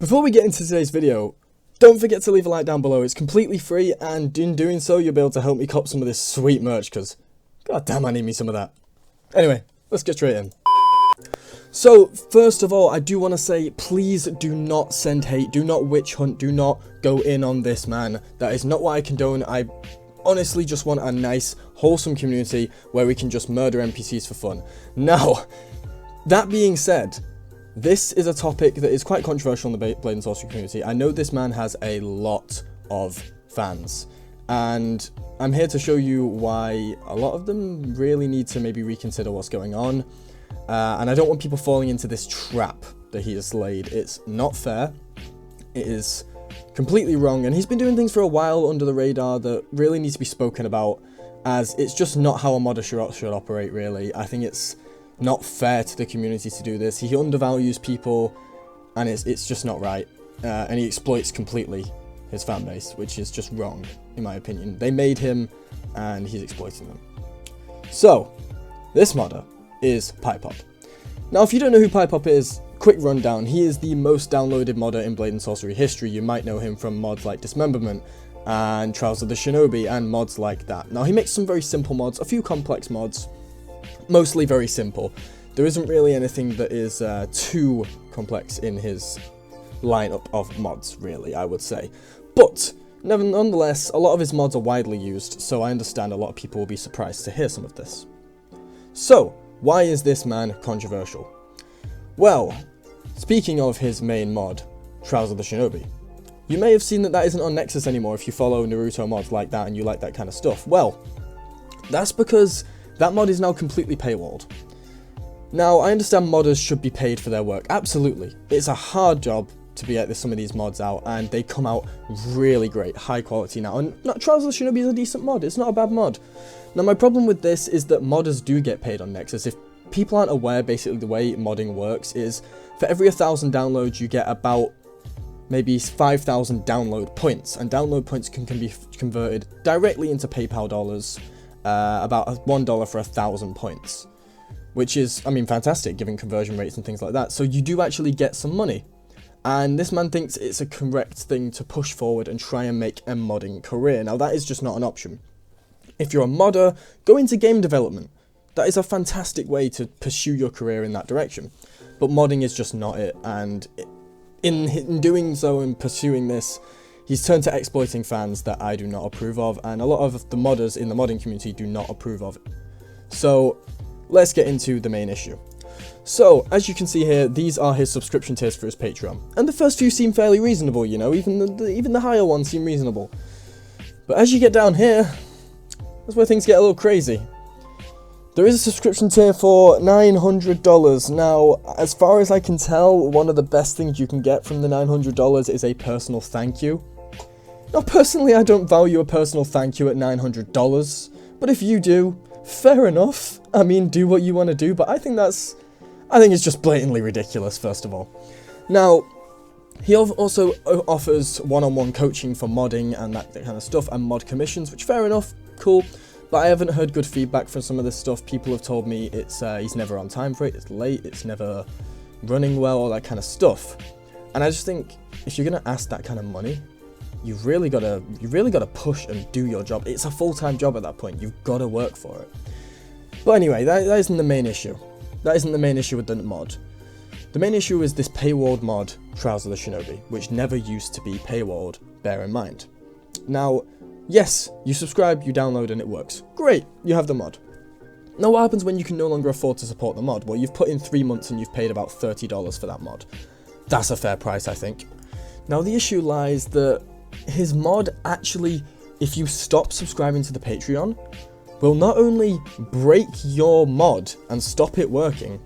Before we get into today's video, don't forget to leave a like down below. It's completely free, and in doing so, you'll be able to help me cop some of this sweet merch, because god damn, I need me some of that. Anyway, let's get straight in. So, first of all, I do want to say, please do not send hate, do not witch hunt, do not go in on this man. That is not what I condone. I honestly just want a nice, wholesome community where we can just murder NPCs for fun. Now, that being said, this is a topic that is quite controversial in the Blade and Sorcery community. I know this man has a lot of fans, and I'm here to show you why a lot of them really need to maybe reconsider what's going on. And I don't want people falling into this trap that he has laid. It's not fair. It is completely wrong, and he's been doing things for a while under the radar that really need to be spoken about, as it's just not how a modder should operate, really. I think it's not fair to the community to do this. He undervalues people, and it's just not right. And he exploits completely his fan base, which is just wrong, in my opinion. They made him, and he's exploiting them. So, this modder is Paywalled. Now, if you don't know who Paywalled is, quick rundown. He is the most downloaded modder in Blade and Sorcery history. You might know him from mods like Dismemberment and Trials of the Shinobi and mods like that. Now, he makes some very simple mods, a few complex mods, mostly very simple. There isn't really anything that is too complex in his lineup of mods, really, I would say. But nonetheless, a lot of his mods are widely used, so I understand a lot of people will be surprised to hear some of this. So, why is this man controversial? Well, speaking of his main mod, Trials of the Shinobi, you may have seen that that isn't on Nexus anymore if you follow Naruto mods like that and you like that kind of stuff. Well, that's because that mod is now completely paywalled. Now, I understand modders should be paid for their work, absolutely. It's a hard job to be at some of these mods out, and they come out really great, high quality now. And Trials of the Shinobi is a decent mod, it's not a bad mod. Now, my problem with this is that modders do get paid on Nexus. If people aren't aware, basically the way modding works is for every 1,000 downloads, you get about maybe 5,000 download points, and download points can be converted directly into PayPal dollars, about $1 for 1,000 points, which is, I mean, fantastic given conversion rates and things like that. So you do actually get some money. And this man thinks it's a correct thing to push forward and try and make a modding career. Now, that is just not an option. If you're a modder, go into game development. That is a fantastic way to pursue your career in that direction. But modding is just not it, and in doing so and pursuing this, he's turned to exploiting fans that I do not approve of, and a lot of the modders in the modding community do not approve of it. So, let's get into the main issue. So, as you can see here, these are his subscription tiers for his Patreon. And the first few seem fairly reasonable, you know, even the higher ones seem reasonable. But as you get down here, that's where things get a little crazy. There is a subscription tier for $900. Now, as far as I can tell, one of the best things you can get from the $900 is a personal thank you. Now, personally, I don't value a personal thank you at $900, but if you do, fair enough. I mean, do what you want to do, but I think it's just blatantly ridiculous, first of all. Now, he also offers one-on-one coaching for modding and that kind of stuff, and mod commissions, which, fair enough, cool. But I haven't heard good feedback from some of this stuff. People have told me it's he's never on time for it, it's late, it's never running well, all that kind of stuff. And I just think if you're gonna ask that kind of money, you've really gotta push and do your job. It's a full-time job at that point. You've gotta work for it. But anyway, that isn't the main issue. That isn't the main issue with the mod. The main issue is this paywalled mod, Trials of the Shinobi, which never used to be paywalled, bear in mind. Now, yes, you subscribe, you download, and it works. Great, you have the mod. Now, what happens when you can no longer afford to support the mod? Well, you've put in 3 months and you've paid about $30 for that mod. That's a fair price, I think. Now, the issue lies that his mod actually, if you stop subscribing to the Patreon, will not only break your mod and stop it working,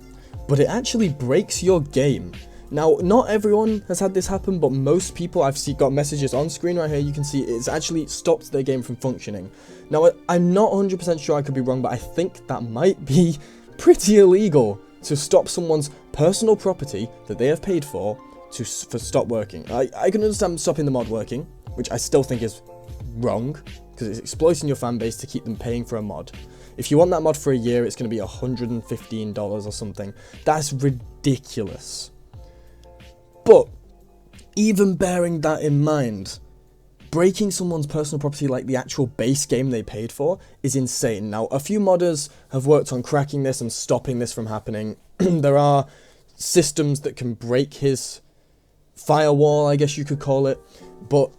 but it actually breaks your game. Now, not everyone has had this happen, but most people, I've got messages on screen right here, you can see it's actually stopped their game from functioning. Now, I'm not 100% sure, I could be wrong, but I think that might be pretty illegal to stop someone's personal property that they have paid for to stop working. I can understand stopping the mod working, which I still think is wrong, because it's exploiting your fan base to keep them paying for a mod. If you want that mod for a year, it's going to be $115 or something. That's ridiculous. But even bearing that in mind, breaking someone's personal property like the actual base game they paid for is insane. Now, a few modders have worked on cracking this and stopping this from happening. There are systems that can break his firewall, I guess you could call it, but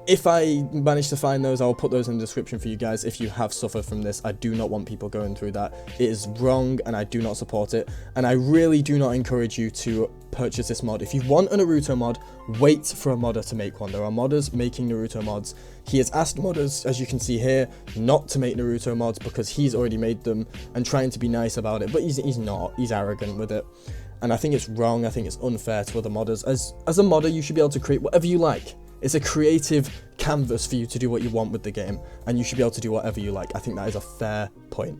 if I manage to find those, I'll put those in the description for you guys. If you have suffered from this, I do not want people going through that. It is wrong and I do not support it, and I really do not encourage you to purchase this mod. If you want a Naruto mod, wait for a modder to make one. There are modders making Naruto mods. He has asked modders, as you can see here, not to make Naruto mods because he's already made them and trying to be nice about it, but he's not. He's arrogant with it. And I think it's wrong. I think it's unfair to other modders. As a modder, you should be able to create whatever you like. It's a creative canvas for you to do what you want with the game, and you should be able to do whatever you like. I think that is a fair point.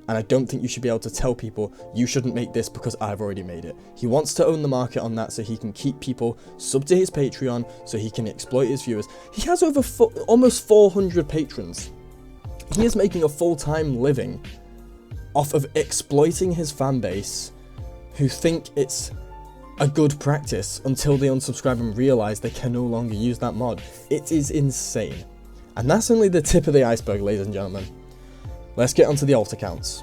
And I don't think you should be able to tell people, you shouldn't make this because I've already made it. He wants to own the market on that so he can keep people sub to his Patreon, so he can exploit his viewers. He has over almost 400 patrons. He is making a full-time living off of exploiting his fan base, who think it's a good practice until they unsubscribe and realize they can no longer use that mod. It is insane. And that's only the tip of the iceberg, ladies and gentlemen. Let's get onto the alt accounts.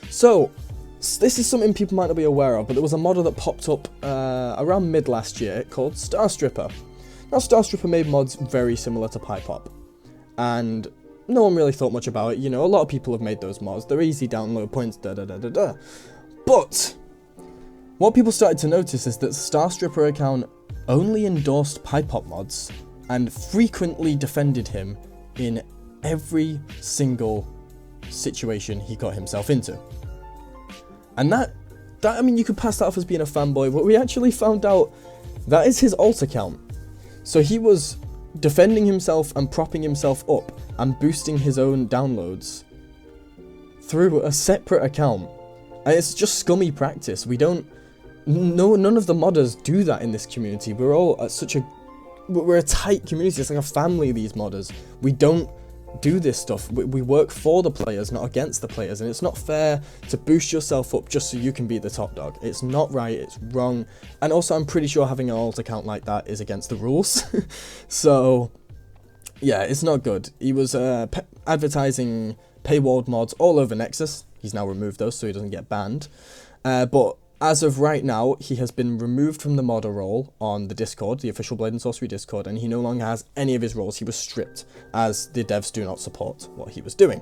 So, this is something people might not be aware of, but there was a modder that popped up around mid last year called Star Stripper. Now, Star Stripper made mods very similar to Pipop, and no one really thought much about it. You know, a lot of people have made those mods. They're easy download points, da-da-da-da-da. But what people started to notice is that the Star Stripper account only endorsed Pipop mods and frequently defended him in every single situation he got himself into. And that I mean, you could pass that off as being a fanboy, but we actually found out that is his alt account. So he was defending himself and propping himself up and boosting his own downloads through a separate account. And it's just scummy practice. None of the modders do that in this community. We're all at we're a tight community. It's like a family, these modders. We don't do this stuff. We work for the players, not against the players, and it's not fair to boost yourself up just so you can be the top dog. It's not right, it's wrong, and also I'm pretty sure having an alt account like that is against the rules. So, yeah, it's not good. He was advertising Paywalled mods all over Nexus. He's now removed those so he doesn't get banned. But as of right now, he has been removed from the modder role on the Discord, the official Blade and Sorcery Discord, and he no longer has any of his roles. He was stripped, as the devs do not support what he was doing.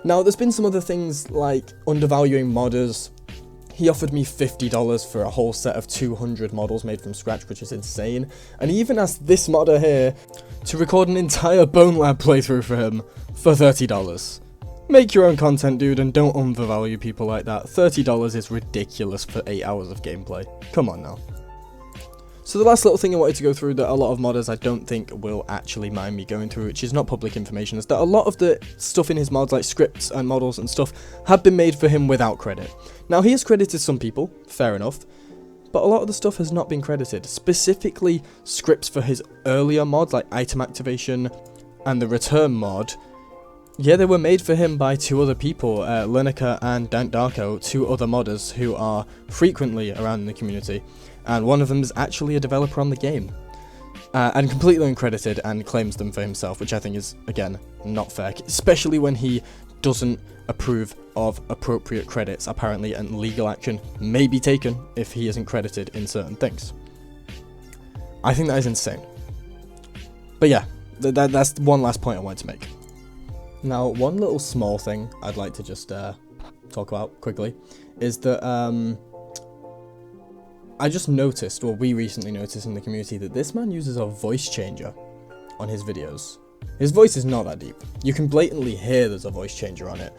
Now, there's been some other things like undervaluing modders. He offered me $50 for a whole set of 200 models made from scratch, which is insane. And he even asked this modder here to record an entire Bone Lab playthrough for him for $30. Make your own content, dude, and don't undervalue people like that. $30 is ridiculous for 8 hours of gameplay. Come on now. So the last little thing I wanted to go through that a lot of modders I don't think will actually mind me going through, which is not public information, is that a lot of the stuff in his mods, like scripts and models and stuff, have been made for him without credit. Now, he has credited some people, fair enough, but a lot of the stuff has not been credited. Specifically, scripts for his earlier mods, like item activation and the return mod. Yeah, they were made for him by two other people, Lenica and Darko, two other modders who are frequently around in the community, and one of them is actually a developer on the game, and completely uncredited and claims them for himself, which I think is, again, not fair, especially when he doesn't approve of appropriate credits, apparently, and legal action may be taken if he isn't credited in certain things. I think that is insane. But yeah, that's one last point I wanted to make. Now, one little small thing I'd like to just talk about quickly is that I just noticed, well, we recently noticed in the community, that this man uses a voice changer on his videos. His voice is not that deep. You can blatantly hear there's a voice changer on it.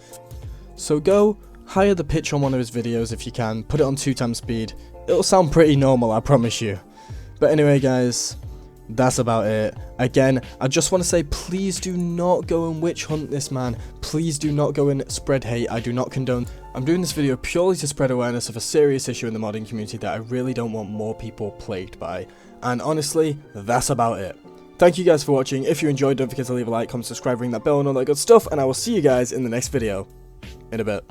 So go hire the pitch on one of his videos if you can, put it on 2x speed. It'll sound pretty normal, I promise you. But anyway, guys, that's about it. Again, I just want to say, please do not go and witch hunt this man. Please do not go and spread hate. I do not condone. I'm doing this video purely to spread awareness of a serious issue in the modding community that I really don't want more people plagued by. And honestly, that's about it. Thank you guys for watching. If you enjoyed, don't forget to leave a like, comment, subscribe, ring that bell and all that good stuff. And I will see you guys in the next video. In a bit.